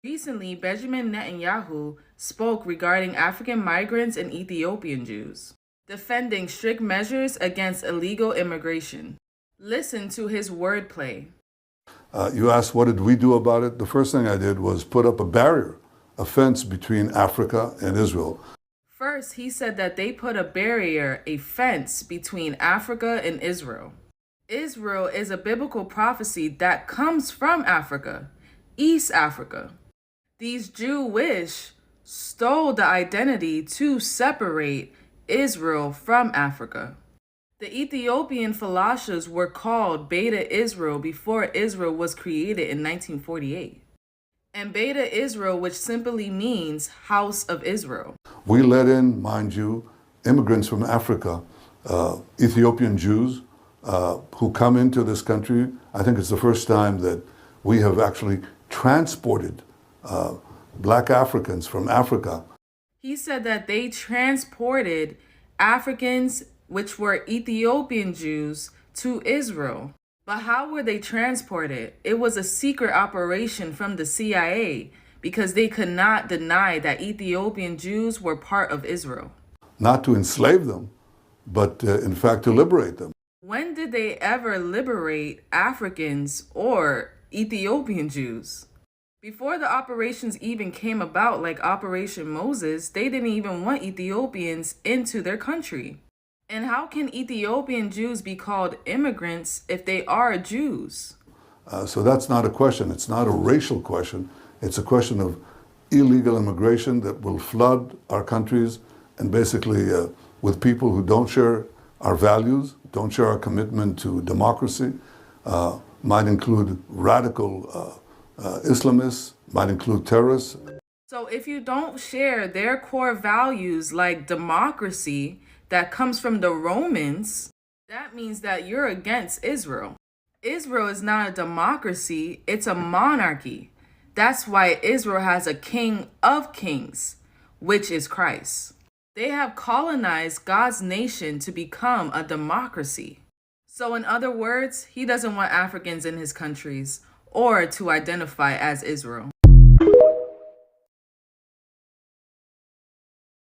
Recently, Benjamin Netanyahu spoke regarding African migrants and Ethiopian Jews, defending strict measures against illegal immigration. Listen to his wordplay. You asked what did we do about it? The first thing I did was put up a barrier, a fence between Africa and Israel. First, he said that they put a barrier, a fence between Africa and Israel. Israel is a biblical prophecy that comes from Africa, East Africa. These Jewish stole the identity to separate Israel from Africa. The Ethiopian Falashas were called Beta Israel before Israel was created in 1948. And Beta Israel, which simply means House of Israel. We let in, mind you, immigrants from Africa, Ethiopian Jews who come into this country. I think it's the first time that we have actually transported black Africans from Africa. He said that they transported Africans, which were Ethiopian Jews, to Israel. But how were they transported? It was a secret operation from the CIA because they could not deny that Ethiopian Jews were part of Israel. Not to enslave them, but in fact to liberate them. When did they ever liberate Africans or Ethiopian Jews? Before the operations even came about, like Operation Moses, they didn't even want Ethiopians into their country. And how can Ethiopian Jews be called immigrants if they are Jews? So that's not a question. It's not a racial question. It's a question of illegal immigration that will flood our countries and basically with people who don't share our values, don't share our commitment to democracy, might include radical Islamists, might include terrorists. So if you don't share their core values like democracy that comes from the Romans, that means that you're against Israel. Israel is not a democracy, it's a monarchy. That's why Israel has a king of kings, which is Christ. They have colonized God's nation to become a democracy. So in other words, he doesn't want Africans in his countries or to identify as Israel.